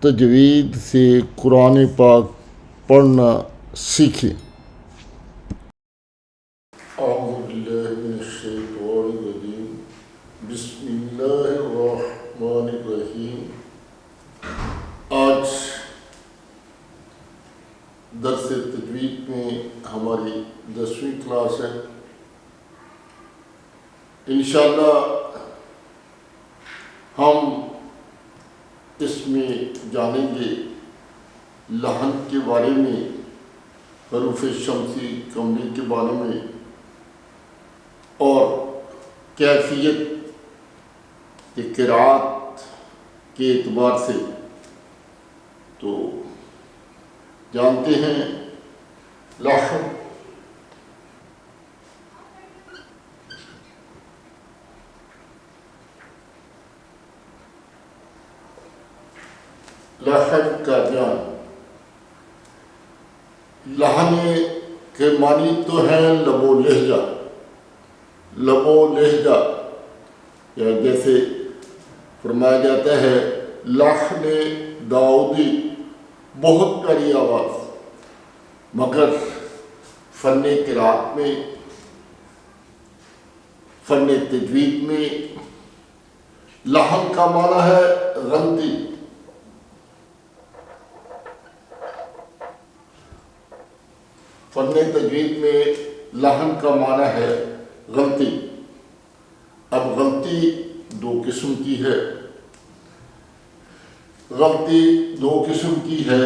تجوید سے قرآن پاک پڑھنا سیکھیں۔ اعوذ باللہ من الشیطان الرجیم، بسم اللہ الرحمن الرحیم۔ آج درس تجوید میں ہماری 10ویں کلاس ہے۔ انشاءاللہ ہم اس میں جانیں گے لحن کے بارے میں، حروف شمسی کمری کے بارے میں اور کیفیت قرات کے اعتبار سے۔ تو جانتے ہیں لحن کا بیان۔ لحن کے معنی تو ہیں لب و لہجہ، لب و لہجہ، یا جیسے فرمایا جاتا ہے لحن داؤدی، بہت پیاری آواز، مگر فن قرات میں، فن تجوید میں لحن کا معنی ہے غلطی۔ فن تجوید میں لحن کا معنی ہے غلطی۔ اب غلطی دو قسم کی ہے، غلطی دو قسم کی ہے،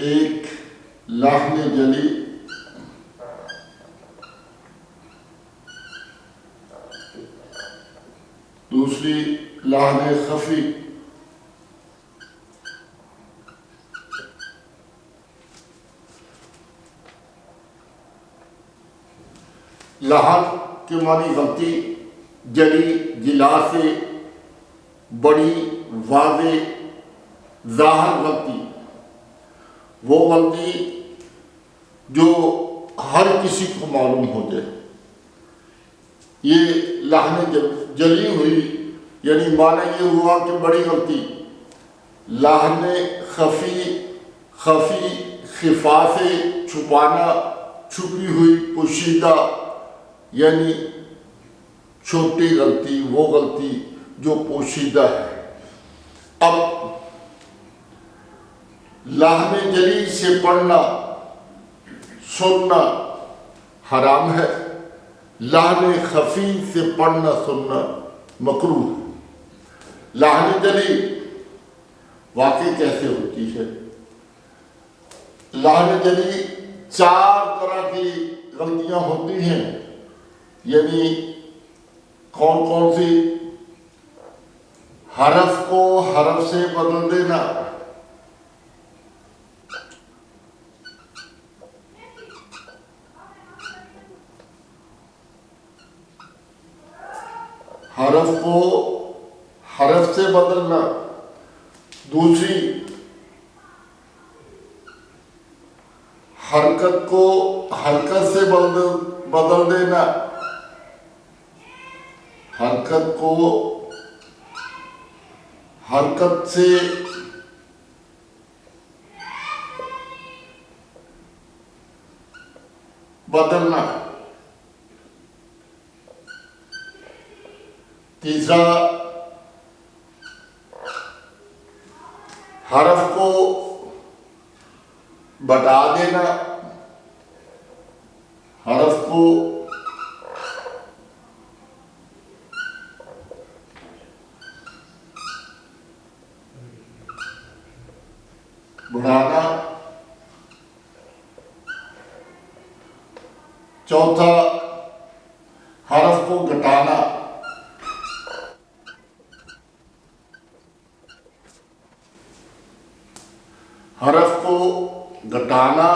ایک لحن جلی، دوسری لحن خفی۔ لحن کے معنی غلطی، جلی، جلا سے بڑی، واضح، ظاہر غلطی، وہ غلطی جو ہر کسی کو معلوم ہو جائے۔ یہ لحن جلی ہوئی، یعنی معنی یہ ہوا کہ بڑی غلطی۔ لحن خفی، خفی خفا سے چھپانا، چھپی ہوئی، پوشیدہ، یعنی چھوٹی غلطی، وہ غلطی جو پوشیدہ ہے۔ اب لحن جلی سے پڑھنا سننا حرام ہے، لحن خفی سے پڑھنا سننا مکروہ ہے۔ لحن جلی واقعی کیسے ہوتی ہے؟ لحن جلی 4 طرح کی غلطیاں ہوتی ہیں، یعنی کون کون سی؟ حرف کو حرف سے بدل دینا، حرف کو حرف سے بدلنا، دوسری حرکت کو حرکت سے بدل دینا، حرکت کو حرکت سے بدلنا، تیسرا حرف کو بٹا دینا، حرف کو بڑھانا، چوتھا حرف کو گھٹانا، حرف کو گھٹانا۔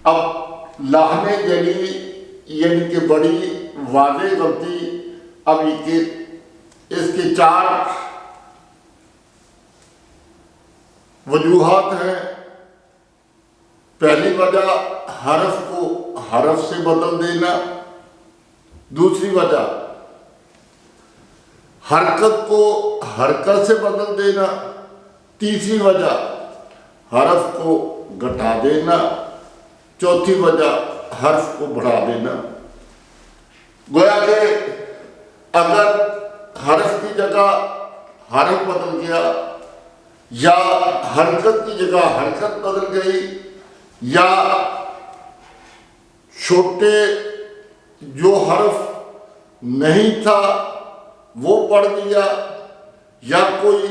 اب لحن جلی یعنی کہ بڑی واضح غلطی، اب اس کے 4 وجوہات ہیں۔ پہلی وجہ حرف کو حرف سے بدل دینا، دوسری وجہ حرکت کو حرکت سے بدل دینا، تیسری وجہ حرف کو گھٹا دینا، چوتھی وجہ حرف کو بڑھا دینا۔ گویا کہ اگر حرف کی جگہ حرف بدل گیا یا حرکت کی جگہ حرکت بدل گئی یا چھوٹے جو حرف نہیں تھا وہ پڑھ دیا یا کوئی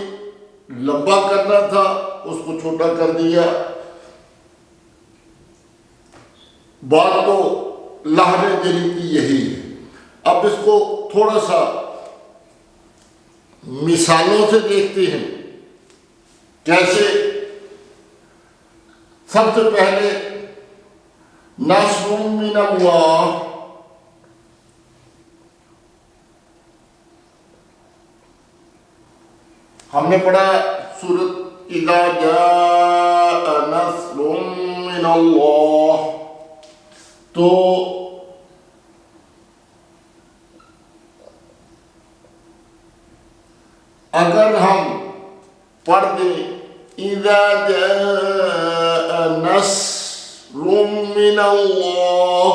لمبا کرنا تھا اس کو چھوٹا کر دیا، بات تو لہن جلی کی یہی ہے۔ اب اس کو تھوڑا سا مثالوں سے دیکھتے ہیں کیسے۔ سب سے پہلے نصر من اللہ، ہم نے پڑھا سورۃ اذا جاء نصر من اللہ، تو اگر ہم پڑھ دیں اذا جاء نصر من اللہ،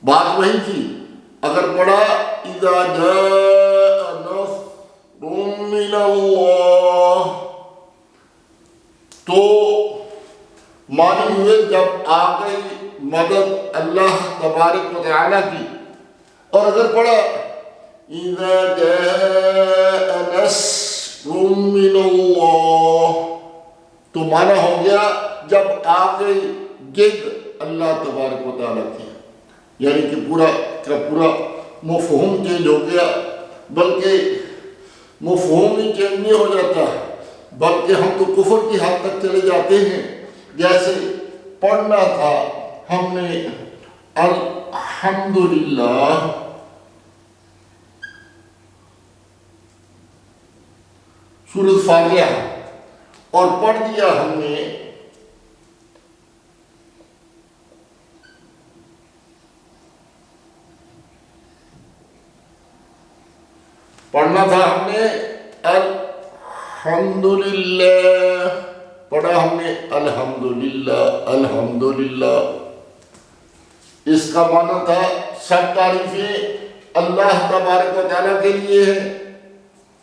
بات وہی تھی۔ اگر پڑھا اذا جاء نصر من اللہ تو معنی ہوئے جب آ گئی مدد اللہ تبارک و تعالیٰ کی۔ اور اگر پڑھا اذا جاء نصر من اللہ تو معنی ہو گیا جب آ گئی جد اللہ تبارک و تعالیٰ کی، یعنی کہ پورا کا پورا مفہوم چینج ہو گیا۔ بلکہ مفہوم ہی چینج نہیں ہو جاتا بلکہ ہم تو کفر کی حد تک چلے جاتے ہیں۔ جیسے پڑھنا تھا ہم نے الحمدللہ، سورۃ فاتحہ، اور پڑھ دیا ہم نے پڑھنا تھا ہم نے الحمدللہ، پڑھا ہم نے الحمدللہ الحمدللہ، اس کا معنی تھا سب تعریفیں اللہ تبارک و تعالیٰ کے لیے ہیں۔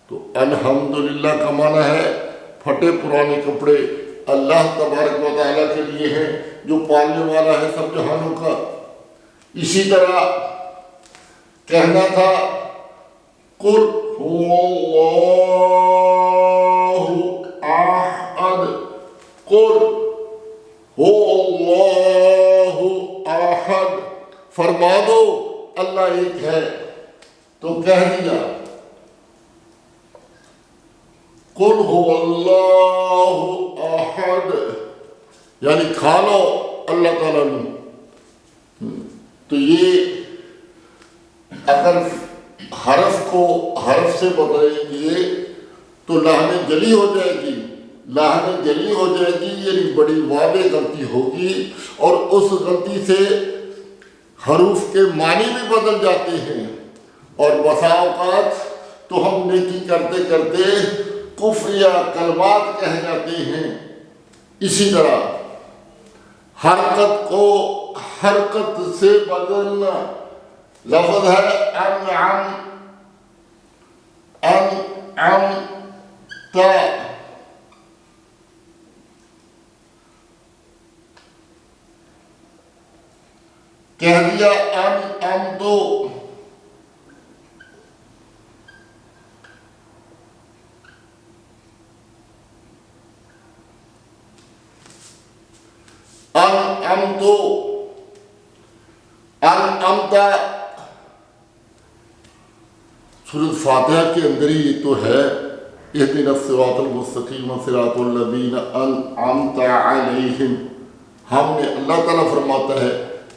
تو الحمدللہ کا معنی ہے پھٹے پرانے کپڑے اللہ تبارک و تعالیٰ کے لیے ہیں جو پالنے والا ہے سب جہانوں کا۔ اسی طرح کہنا تھا قل هو اللہ احد، قل هو اللہ احد، فرما دو اللہ ایک ہے، تو کہہ دیا قل هو اللہ احد، یعنی کھا لو اللہ تعالیٰ نے۔ تو یہ اگر حرف کو حرف سے بدلیں گے تو لہن جلی ہو جائے گی، لہن جلی ہو جائے گی یعنی بڑی واضح غلطی ہوگی، اور اس غلطی سے حروف کے معنی بھی بدل جاتے ہیں، اور بسا اوقات تو ہم نیکی کرتے کرتے کفر یا کلمات کہہ جاتے ہیں۔ اسی طرح حرکت کو حرکت سے بدلنا، لفظ ہے انعم، انعمت، کہہ دیا انعمت، انعمت، انعمت، سورۃ فاتحہ کے اندر ہی یہ تو ہے اہدنا الصراط المستقیم صراط الذین انعمت علیہم۔ ہم نے اللہ تعالیٰ فرماتا ہے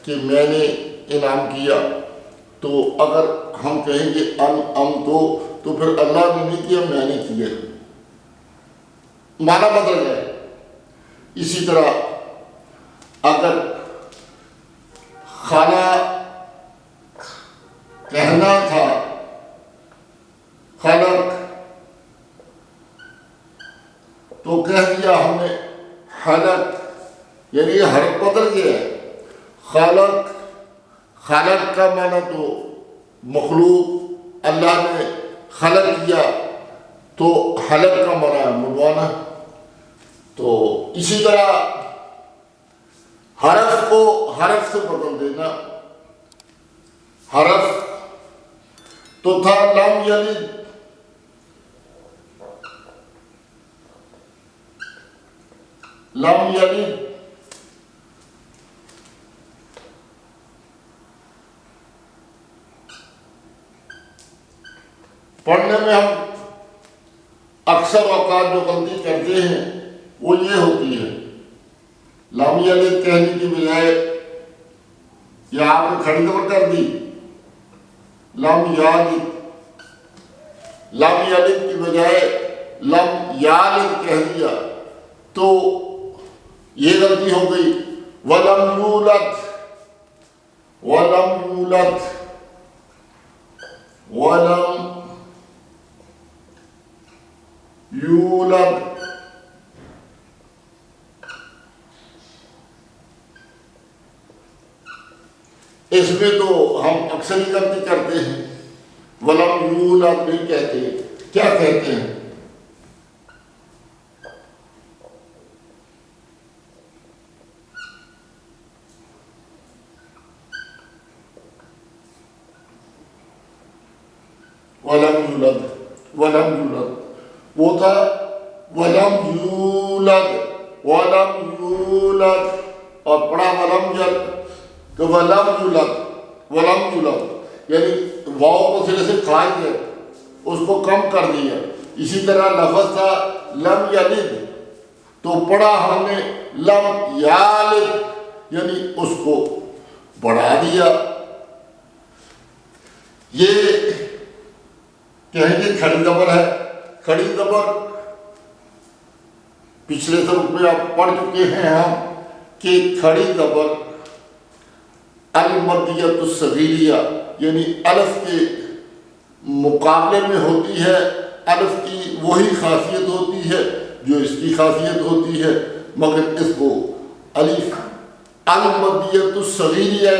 کہ میں نے انعام کیا، تو اگر ہم کہیں گے انعمت تو پھر اللہ نے نہیں کیا میں نے کیا، معنی بدل جائے۔ اسی طرح اگر خالق کہنا تھا خلق، تو کہہ دیا ہم نے خلق، یعنی یہ حرف بدل گیا ہے۔ خالق، خالق کا معنی تو مخلوق، اللہ نے خلق کیا تو خلق کا معنی ہے بنوانا۔ تو اسی طرح حرف کو حرف سے بدل دینا۔ حرف تو تھا لم یلد، لم یلد، پڑھنے میں ہم اکثر اوقات جو غلطی کرتے ہیں وہ یہ ہوتی ہے، لم یلد کہنے کی بجائے یا آپ نے کھڑی زبر کر دی، لم یلد، لم یلد کی بجائے لم یلد کہہ دیا تو یہ غلطی ہو گئی۔ وَلَمْ يُولَدْ، وَلَمْ يُولَدْ، وَلَمْ يُولَدْ، اس میں تو ہم اکثر ہی غلطی کرتے ہیں، وَلَمْ يُولَدْ نہیں کہتے، کیا کہتے ہیں؟ وَلَمْ يُولَدْ، وَلَمْ يُولَدْ، وہ تھا وَلَمْ يُولَدْ، وَلَمْ يُولَدْ، اور پڑھا وَلَمْ يَلْدْ تو وَلَمْ يُولَدْ، وَلَمْ يُولَدْ، یعنی واو کو سرے سے کھائیں گے، اس کو کم کر دیا۔ اسی طرح لفظ تھا لم یلد تو پڑھا ہم نے لم یالد، یعنی اس کو بڑھا دیا۔ یہ کہیں گے کھڑی زبر ہے، کھڑی زبر پچھلے سبق میں آپ پڑھ چکے ہیں ہم کہ کھڑی زبر المدیۃ الصغیریہ یعنی الف کے مقابلے میں ہوتی ہے۔ الف کی وہی خاصیت ہوتی ہے جو اس کی خاصیت ہوتی ہے، مگر اس کو الف المدیۃ الصغیریہ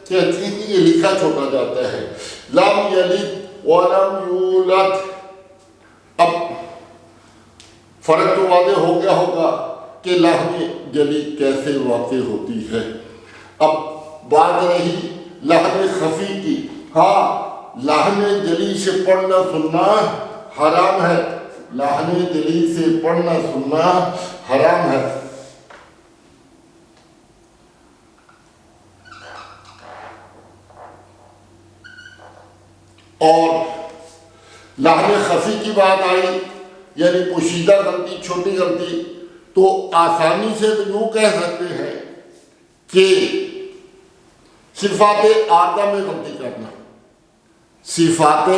کہتی ہے کہ یہ لکھا چھوٹا جاتا ہے۔ لم یلد وَلَمْ يُولَدْ، اب فرق تو واضح ہو گیا ہوگا کہ لحن جلی کیسے واقع ہوتی ہے۔ اب بات رہی لحن خفی کی، ہاں لحن جلی سے پڑھنا سننا حرام ہے، لحن جلی سے پڑھنا سننا حرام ہے۔ اور لحن خفی کی بات آئی یعنی پوشیدہ غلطی، چھوٹی غلطی، تو آسانی سے تو یوں کہہ سکتے ہیں کہ صفات عارضہ میں غلطی کرنا، صفات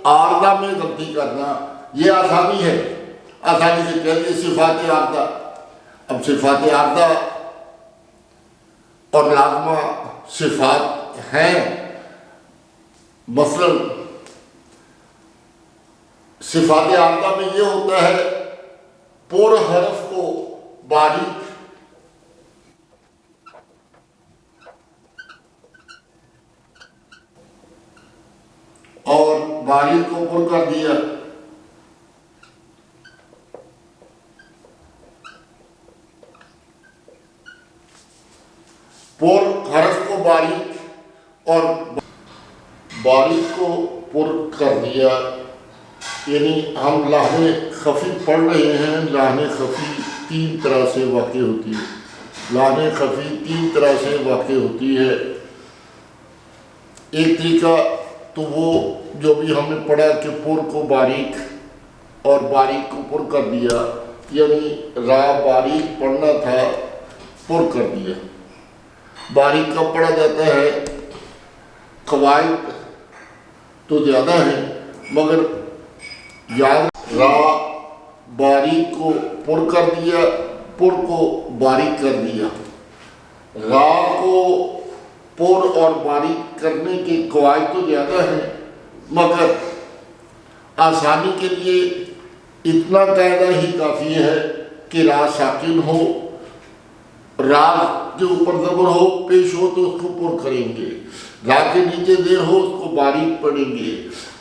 عارضہ میں غلطی کرنا یہ آسانی ہے، آسانی سے کہہ دیں صفات عارضہ۔ اب صفات عارضہ اور لازمہ صفات ہیں، مثلاً صفات عارضہ میں یہ ہوتا ہے پر حرف کو باریک اور باریک کو پر کر دیا، پر حرف کو باریک اور باریک کو پر کر دیا، یعنی ہم لحن خفی پڑھ رہے ہیں۔ لحن خفی تین طرح سے واقع ہوتی ہے، لحن خفی تین طرح سے واقع ہوتی ہے۔ ایک طریقہ تو وہ جو بھی ہم نے پڑھا کہ پر کو باریک اور باریک کو پر کر دیا، یعنی را باریک پڑھنا تھا پر کر دیا۔ باریک کا پڑھا جاتا ہے، قواعد تو زیادہ ہیں مگر یاد را باریک کو پر کر دیا، پر کو باریک کر دیا۔ را کو پر اور باریک کرنے کے قواعد تو زیادہ ہیں مگر آسانی کے لیے اتنا قاعدہ ہی کافی ہے کہ را ساکن ہو، را کے اوپر زبر ہو پیش ہو تو اس کو پر کریں گے، را کے نیچے زیر ہو اس کو باریک پڑھیں گے،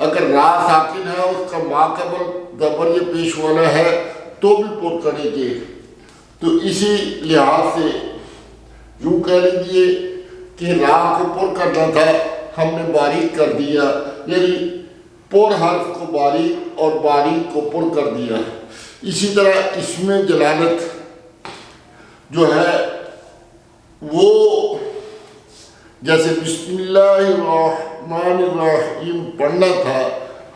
اگر را ساکن ہے اس کا ما قبل زبر یہ پیش والا ہے تو بھی پر کریں گے۔ تو اسی لحاظ سے یوں کہہ لیجیے کہ را کو پر کرنا تھا، ہم نے باریک کر دیا، یعنی پر حرف کو باریک اور باریک کو پر کر دیا۔ اسی طرح اسم جلالت جو ہے وہ جیسے بسم اللہ الرحمن الرحیم پڑھنا تھا،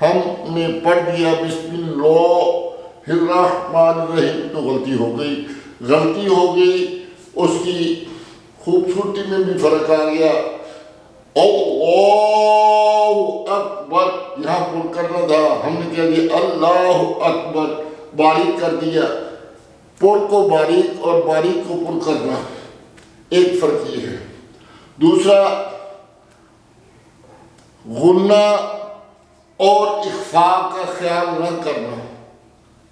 ہم نے پڑھ دیا بسم اللہ الرحمن الرحیم تو غلطی ہو گئی، اس کی خوبصورتی میں بھی فرق آ گیا۔ اللہ اکبر یہاں پر کرنا تھا، ہم نے کہہ دیا اللہ اکبر، باریک کر دیا۔ پر کو باریک اور باریک کو پر کرنا ایک فرق یہ ہے۔ دوسرا غنہ اور اخفاء کا خیال نہ کرنا،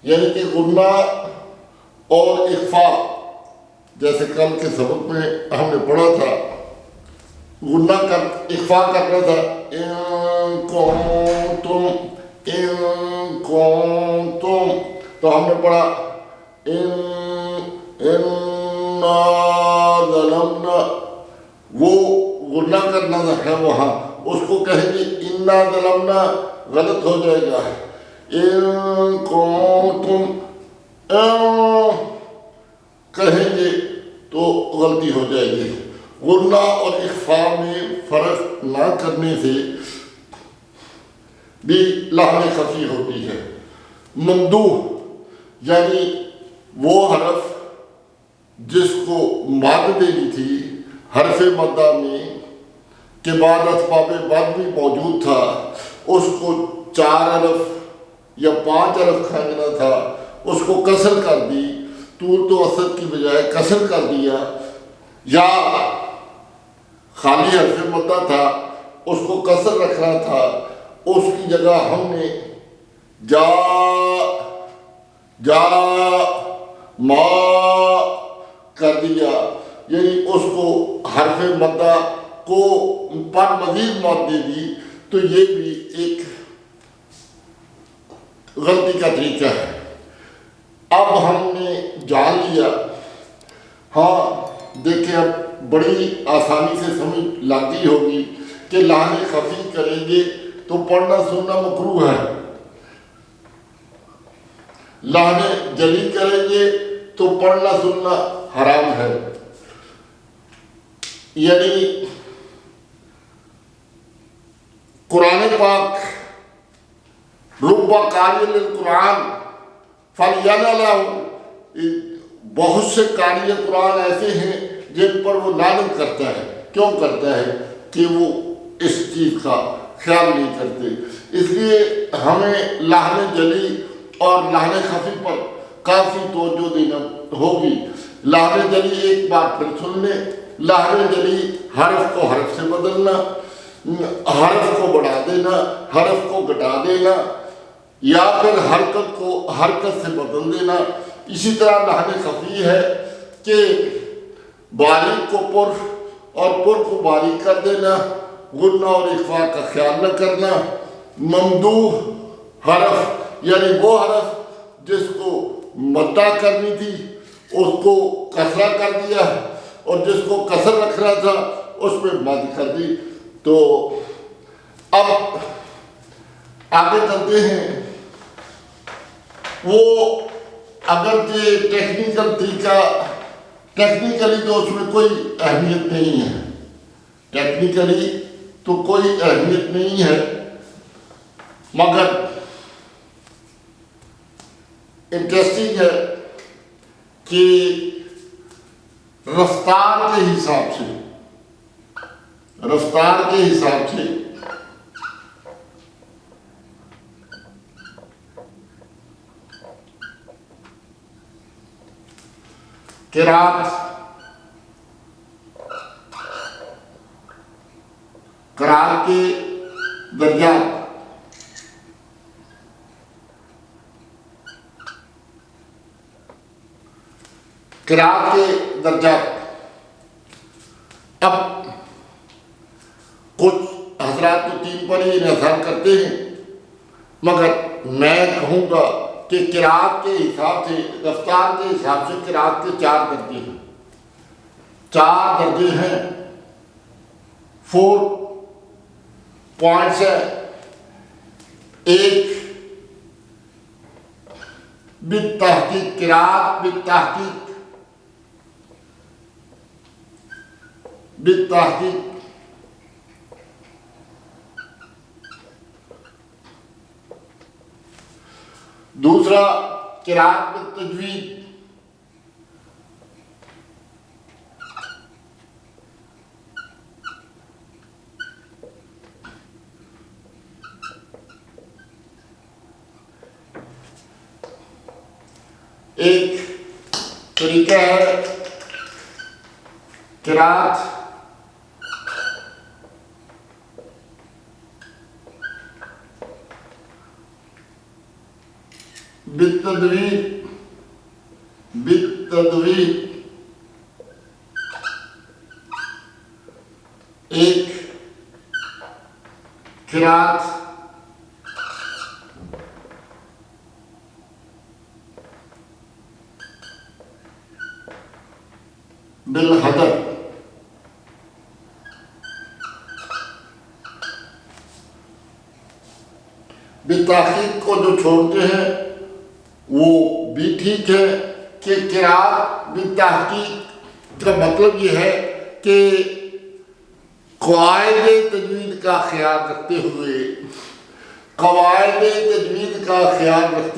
یعنی کہ غنہ اور اخفاء جیسے کل کے سبق میں ہم نے پڑھا تھا، غنہ کر اخفاء کرنا تھا ان کنتم، تو ہم نے پڑھا انا ظلمنا، وہ غنہ کرنا ہے وہاں، اس کو کہیں گے انا ظلمنا غلط ہو جائے گا، ان کنتم کہیں گے تو غلطی ہو جائے گی۔ غنہ اور اخفاء میں فرق نہ کرنے سے بھی لحن خفی ہوتی ہے۔ ممدوح یعنی وہ حرف جس کو مد دینی تھی حرف مدہ میں کے بعد اسباب مد بھی موجود تھا، اس کو 4 حرف یا 5 حرف کھانگنا تھا، اس کو کسر کر دی، طول تو وسط کی بجائے کسر کر دیا، یا خالی حرف مدہ تھا اس کو کسر رکھنا تھا، اس کی جگہ ہم نے جا ما کر دیا، یعنی اس کو حرف مدہ کو پر مزید موت دے دی، تو یہ بھی ایک غلطی کا طریقہ ہے۔ اب ہم نے جان لیا، ہاں دیکھیں اب بڑی آسانی سے سمجھ لگ گئی ہوگی کہ لحن خفی کریں گے تو پڑھنا سننا مکروہ ہے، لحن جلی کریں گے تو پڑھنا سننا حرام ہے۔ یعنی قرآن پاک رب قاری للقرآن فَلْيَنَلَهُ، بہت سے قاری قرآن ایسے ہیں جن پر وہ لعنت کرتا ہے، کیوں کرتا ہے کہ وہ اس چیز کا خیال نہیں کرتے۔ اس لیے ہمیں لحن جلی اور لحن خفی پر کافی توجہ دینا ہوگی۔ لحن جلی ایک بار پھر سن لیں، لحن جلی حرف کو حرف سے بدلنا، حرف کو بڑھا دینا، حرف کو گھٹا دینا، یا پھر حرکت کو حرکت سے بدل دینا۔ اسی طرح لحن خفی ہے کہ باریک کو پر اور پر کو باریک کر دینا، غنہ اور اخفاء کا خیال نہ کرنا۔ ممدوح حرف یعنی وہ حرف جس کو مدہ کرنی تھی اس کو کسرہ کر دیا، اور جس کو کسر رکھنا تھا اس میں مد کر دی۔ تو اب آگے چلتے ہیں، وہ اگرچہ ٹیکنیکل طریقہ، ٹیکنیکلی تو اس میں کوئی اہمیت نہیں ہے، ٹیکنیکلی تو کوئی اہمیت نہیں ہے، مگر انٹرسٹنگ ہے کہ رفتار کے حساب سے قرآن کے درجات قراءت کے درجات۔ اب کچھ حضرات تو 3 پر ہی انحصار کرتے ہیں، مگر میں کہوں گا کہ قراءت کے حساب سے، رفتار کے حساب سے قراءت کے 4 درجے ہیں۔ 4 درجے ہیں، 4 پوائنٹس ہیں۔ ایک بالتحقیق، قراءت بالتحقیق، دوسرا قراءت بالتجوید، ایک طریقہ ہے قراءت بالتدویر، ایک قراءت بالحدر۔ بالتحقیق کو جو چھوڑتے ہیں وہ بھی ٹھیک ہے کہ قراءت بالتحقیق کا مطلب یہ ہے کہ قواعد تجوید کا خیال رکھتے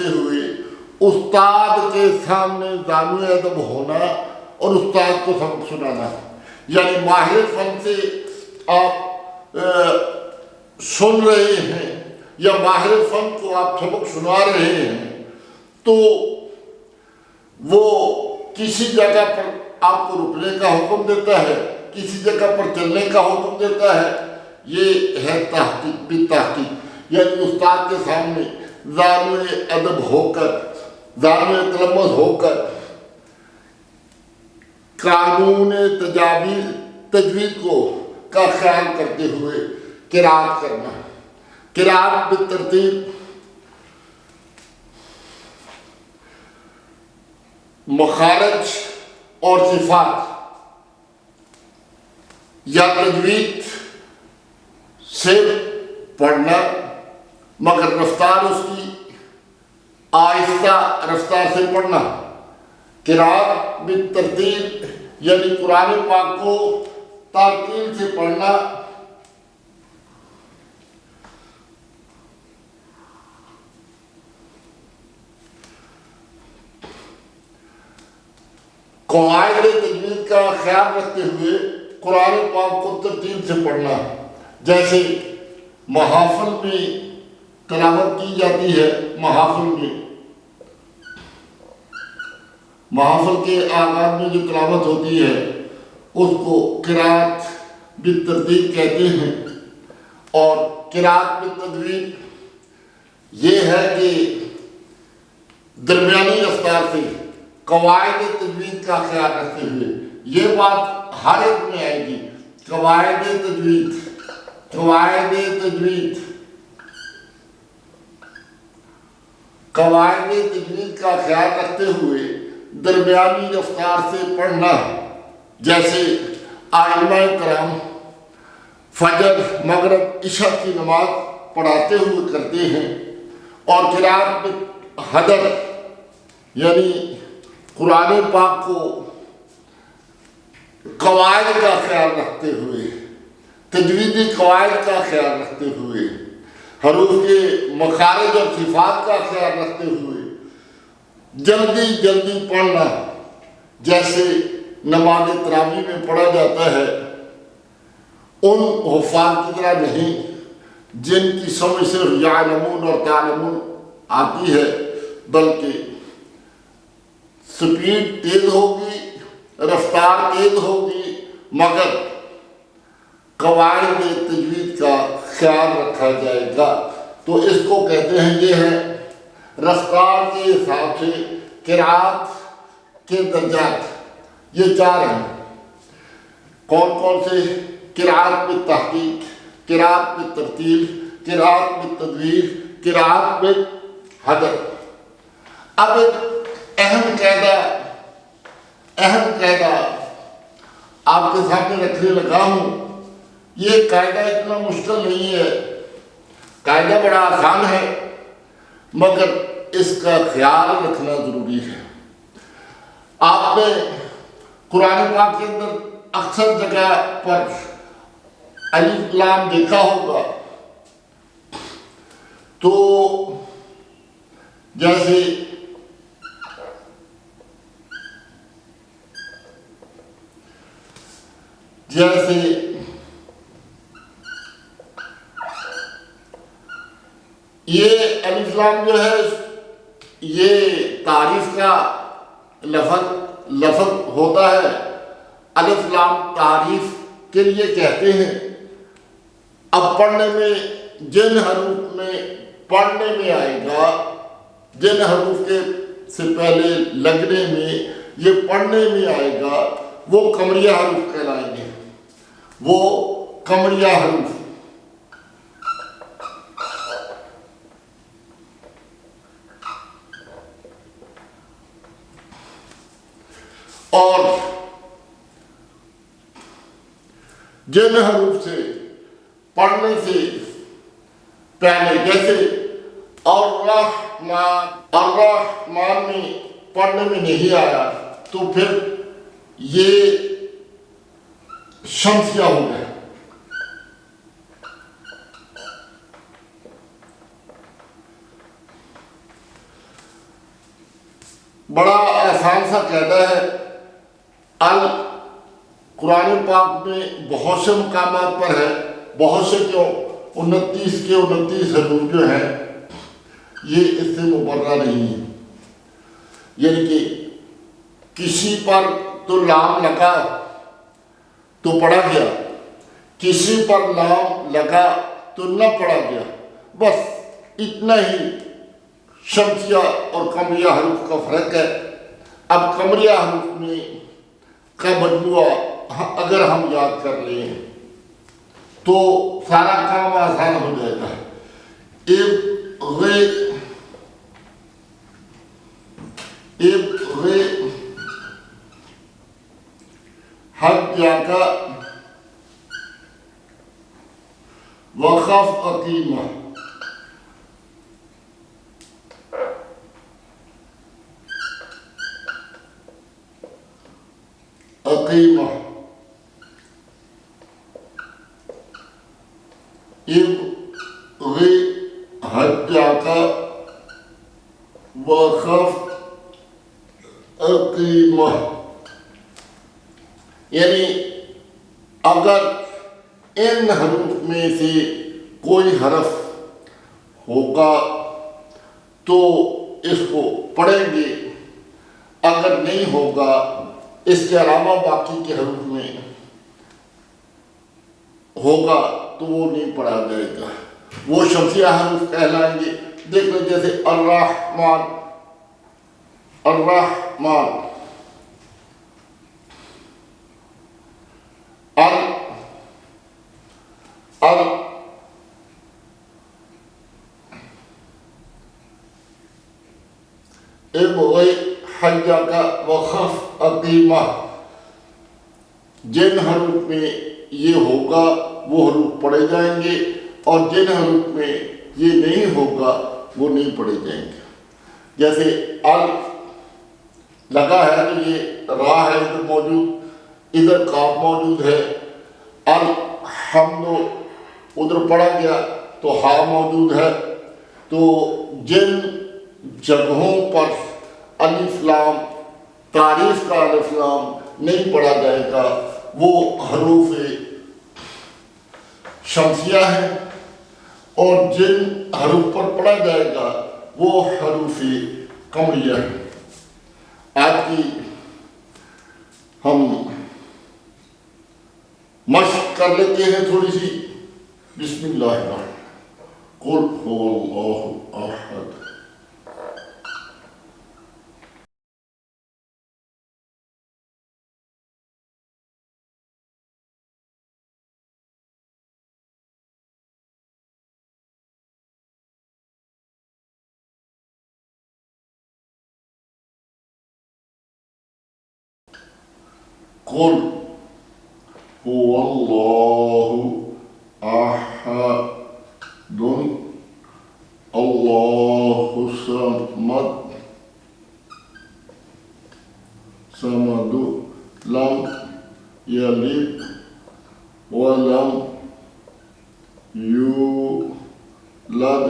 ہوئے استاد کے سامنے ذانو ادب ہونا اور استاد کو سبق سنانا، یعنی ماہر فن سے آپ سن رہے ہیں یا ماہر فن کو آپ سبق سنا رہے ہیں تو وہ کسی جگہ پر آپ کو رکنے کا حکم دیتا ہے، کسی جگہ پر چلنے کا حکم دیتا ہے۔ یہ ہے تحقیق بالتحقیق، یعنی استاد کے سامنے ذانو ادب ہو کر، ذانو تلمذ ہو کر قانون تجوید کا خیال کرتے ہوئے قراءت کرنا۔ قراءت بالترتیب، مخارج اور صفات یا تجوید سے پڑھنا، مگر رفتار اس کی آہستہ رفتار سے پڑھنا۔ قراءت بالترتیب یعنی قرآن پاک کو ترتیل سے پڑھنا، قواعد تجوید کا خیال رکھتے ہوئے قرآن پاک کو ترتیل سے پڑھنا۔ جیسے محافل میں تلاوت کی جاتی ہے، محافل کے آغاز میں جو تلاوت ہوتی ہے اس کو قراءت بالترتیب کہتے ہیں۔ اور قراءت بالتجوید یہ ہے کہ درمیانی رفتار سے قواعد تجوید کا خیال رکھتے ہوئے، یہ بات ہر ایک میں آئے گی، قواعد تجوید کا خیال رکھتے ہوئے درمیانی رفتار سے پڑھنا، جیسے ائمہ کرام فجر، مغرب، عشاء کی نماز پڑھاتے ہوئے کرتے ہیں۔ اور قراءت بالحدر یعنی قرآن پاک کو قواعد کا خیال رکھتے ہوئے، تجویدی قواعد کا خیال رکھتے ہوئے، حروف کے مخارج اور صفات کا خیال رکھتے ہوئے جلدی پڑھنا، جیسے نماز تراویح میں پڑھا جاتا ہے۔ ان حفاظ کی طرح نہیں جن کی سمجھ صرف یعلمون اور تعلمون آتی ہے، بلکہ سپیڈ تیز ہوگی، رفتار تیز ہوگی، مگر قواعد تجوید کا خیال رکھا جائے گا۔ تو اس کو کہتے ہیں، یہ ہے رفتار کے حساب سے قراءت کے درجات۔ یہ چار ہیں. کون کون سے؟ قراءت میں تحقیق، قراءت میں ترتیل، قراءت میں تدویر، قراءت میں حدر. اب ایک اہم قاعدہ آپ کے سامنے رکھنے لگا ہوں. یہ قاعدہ اتنا مشکل نہیں ہے، قاعدہ بڑا آسان ہے، مگر اس کا خیال رکھنا ضروری ہے. آپ نے قرآن پاک کے اندر اکثر جگہ پر الف لام دیکھا ہوگا. تو جیسے یہ الف لام جو ہے یہ تعریف کا لفظ ہوتا ہے. الف لام تعریف کے لیے کہتے ہیں. اب پڑھنے میں جن حروف میں پڑھنے میں آئے گا، جن حروف کے سے پہلے لگنے میں یہ پڑھنے میں آئے گا، وہ قمریہ حروف کہلائیں گے. وہ قمریہ حروف. اور جن حروف سے پڑھنے سے پہلے، جیسے الرحمن میں پڑھنے میں نہیں آیا تو پھر یہ شمسیہ ہو گیا. بڑا آسان سا قاعدہ ہے. قرآن پاک میں بہت سے مقامات پر ہے، بہت سے کیوں 29 حروف جو ہیں یہ اس سے مبرہ نہیں ہے. یعنی کہ کسی پر تو لام لگا تو پڑھا گیا، کسی پر لام لگا تو نہ پڑھا گیا. بس اتنا ہی شمسیہ اور قمریہ حروف کا فرق ہے. اب قمریہ حروف میں کا مجموعہ اگر ہم یاد کر لیں تو سارا کام آسان ہو جائے گا. حجک وخف اقیمہ. اقیمہ ابغِ حجک وخف اقیمہ. یعنی اگر ان حروف میں سے کوئی حرف ہوگا تو اس کو پڑھیں گے، اگر نہیں ہوگا اس کے علاوہ باقی کے حروف میں ہوگا تو وہ نہیں پڑھا جائے گا، وہ شمسیہ حروف کہلائیں گے. دیکھ لیں جیسے الرحمن ابغِ حجک وخف اقیمہ. جن حروف میں یہ ہوگا وہ حروف پڑھے جائیں گے، اور جن حروف میں یہ نہیں ہوگا وہ نہیں پڑھے جائیں گے. جیسے لگا ہے تو یہ راہ ہے ادھر موجود، ادھر کاف موجود ہے. الحمد ادھر پڑھا گیا تو ہا موجود ہے. تو جن جگہوں پر الف لام تعریف کا الف لام نہیں پڑھا جائے گا وہ حروف شمسیہ ہیں، اور جن حروف پر پڑھا جائے گا وہ حروف قمریہ ہیں. آج کی ہم مشق کر لیتے ہیں تھوڑی سی. بسم اللہ الرحمن الرحیم. قل هو اللہ احد. قل هو اللہ احد اللہ الصمد صمد لم یلد ولم یولد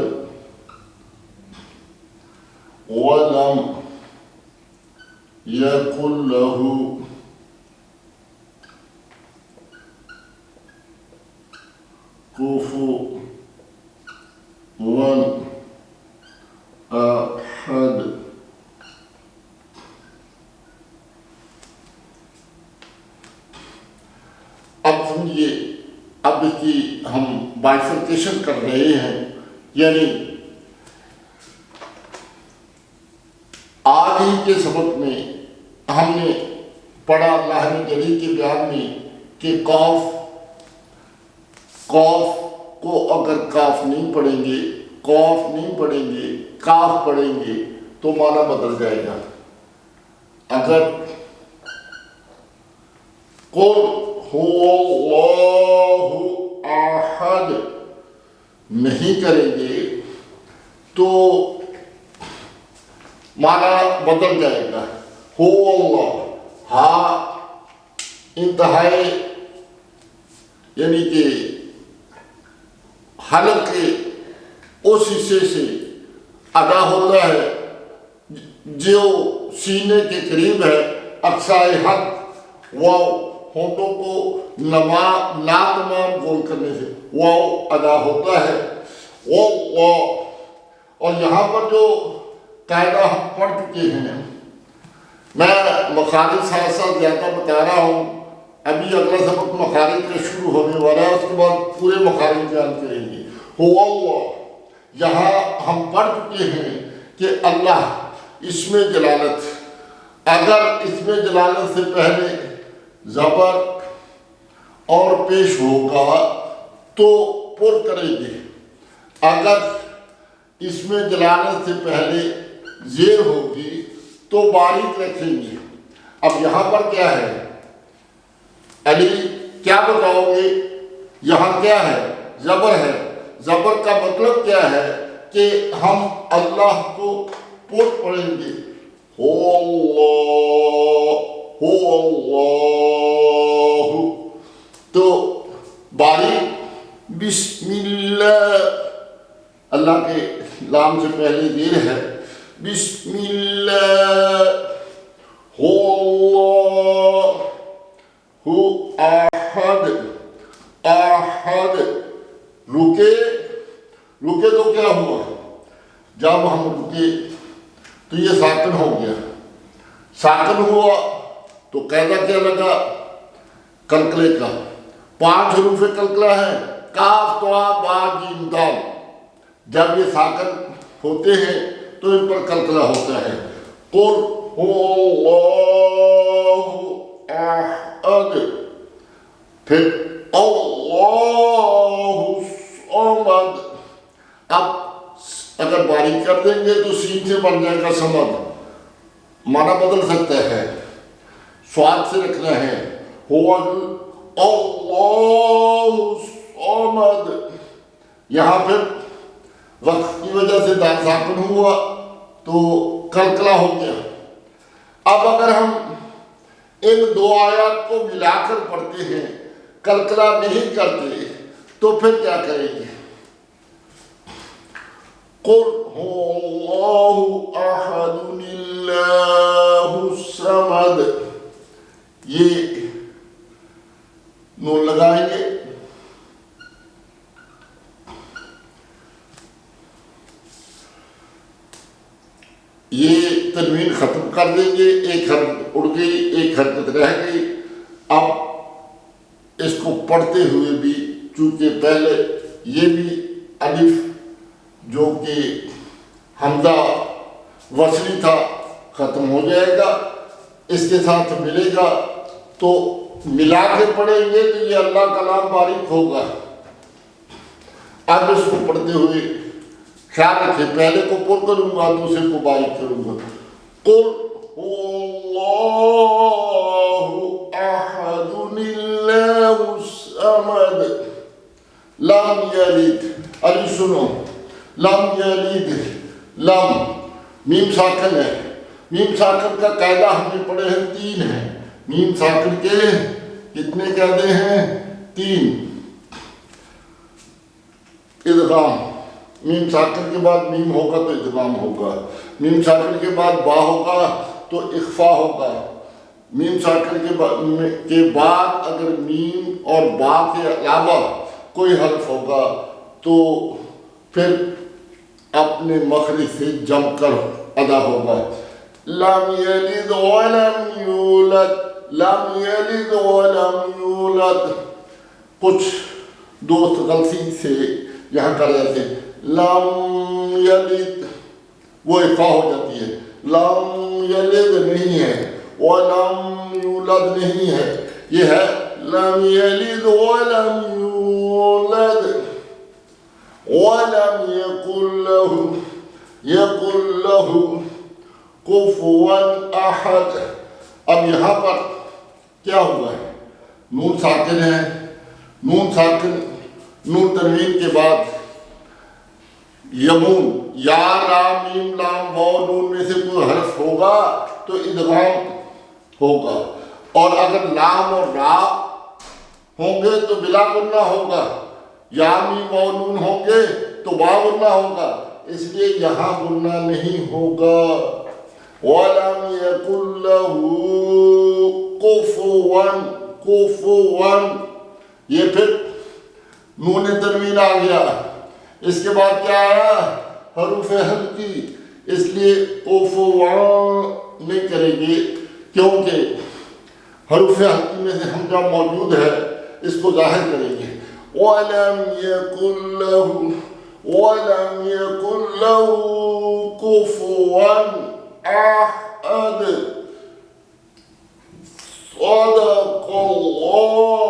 ولم یکن لہ کفوا احد۔ اب سمجھیے، اب اس کی ہم بائفرکیشن کر رہے ہیں، یعنی آج ہی کے سبق میں ہم نے پڑھا اللہ نے جلیل کے بیان میں کہ قاف کو اگر کاف نہیں پڑھیں گے، قاف نہیں پڑھیں گے، کاف پڑھیں گے تو معنی بدل جائے گا۔ اگر قل هو اللہ احد نہیں کریں گے تو معنی بدل جائے گا۔ ہو اللہ، ہاں انتہائی یعنی کہ حلق کے اس حصے سے ادا ہوتا ہے جو سینے کے قریب ہے، اقصائے حق، واو ہونٹوں کو ناتمام گول کرنے سے واو ادا ہوتا ہے۔ واللہ، اور یہاں پر جو قاعدہ ہم پڑھ چکے ہیں، میں مخارج ساتھ ساتھ زیادہ بتا رہا ہوں، ابھی اگلا سبق مخارج کا شروع ہونے والا ہے، اس کے بعد پورے مخارج بیان کریں گے۔ ہو اللہ، یہاں ہم پڑھ چکے ہیں کہ اللہ اسم جلالت، اگر اسم جلالت سے پہلے زبر اور پیش ہوگا تو پر کریں گے، اگر اسم جلالت سے پہلے زیر ہوگی تو باریک رکھیں گے۔ اب یہاں پر کیا ہے علی، کیا بتاؤ گے؟ یہاں کیا ہے؟ زبر ہے۔ زبر کا مطلب کیا ہے کہ ہم اللہ کو پر پڑھیں گے، ہو اللہ، تو باریک بسم اللہ، اللہ کے لام سے پہلے زیر ہے، بسم اللہ، ہو اللہ احد، احد، رکے تو کیا ہوا؟ جب ہم رکے تو یہ ساکن ہو گیا، ساکن ہوا تو قاعدہ کیا لگا؟ کلکلے کا۔ 5 حروف کلکلہ ہے، کاف طا با جیم دال، جب یہ ساکن ہوتے ہیں تو ان پر کلکلہ ہوتا ہے۔ قل هو اللہ احد، پھر اللہ الصمد، اب اگر باریک کر دیں گے تو سین سے بن جائے گا سمد، معنی بدل سکتا ہے، سواد سے رکھنا ہے، هو اللہ الصمد۔ یہاں پھر وقت کی وجہ سے دال ساکن ہوا تو کلکلہ ہو گیا۔ اب اگر ہم ان 2 آیات کو ملا کر پڑھتے ہیں، کلکلہ نہیں کرتے تو پھر کیا کریں گے؟ قل هو اللہ احد اللہ الصمد، یہ نون لگائیں گے، یہ تنوین ختم کر دیں گے، ایک حرکت اڑ گئی، ایک حرکت رہ گئی۔ اب اس کو پڑھتے ہوئے بھی چونکہ پہلے یہ بھی الف جو کہ حمزہ وصلی تھا ختم ہو جائے گا، اس کے ساتھ ملے گا تو ملا کے پڑھیں گے تو یہ اللہ کا نام باریک ہوگا۔ اب اس کو پڑھتے ہوئے خیال رکھیں، پہلے کو پر کروں گا دوسرے کو باریک کروں گا۔ قل هو اللہ احد یلد، ابھی سنو، لم یلد، لم میم ساکن ہے، میم ساکن کا قاعدہ ہم نے پڑھے ہیں 3 ہیں، میم ساکن کے کتنے قاعدے ہیں؟ 3۔ ادغام، میم ساکن کے بعد میم ہوگا تو ادغام ہوگا، میم ساکن کے بعد با ہوگا تو اخفا ہوگا، میم ساکن کے بعد اگر میم اور با کے علاوہ کوئی حرف ہوگا تو پھر اپنے مخرج سے جم کر ادا ہوگا۔ لم یلد ولم یولد، لم یلد ولم یولد، کچھ دوست غلطی سے یہاں کر جاتے ہیں لم یلد، وہ اخفا ہو جاتی ہے، لم یلد نہیں ہے، ولم یولد نہیں ہے، یہ ہے لم یلد ولم یولد، ولم یکن لہ کفوا احد۔ اب یہاں پر کیا ہوا ہے؟ نون ساکن ہے، نون ساکن، نون تنوین کے بعد یمون، یا لام میم لام واو نون میں سے کوئی حرف ہوگا تو ادغام ہوگا، اور اگر لام اور را ہوں گے تو بلا غنہ ہوگا، یا میم واو نون ہوں گے تو با غنہ ہوگا، اس لیے یہاں غنہ نہیں ہوگا۔ وَلَمْ يَكُنْ لَهُ كُفُوًا، یہ پھر نون تنوین آ گیا، اس کے بعد کیا آیا؟ حروف ہلکی، اس لیے کفواں نہیں کریں گے کیونکہ حروف ہلکی میں سے ہمزہ موجود ہے، اس کو ظاہر کریں گے۔ وَلَمْ يَكُنْ لَهُ كُفُوًا احد۔ صدق اللہ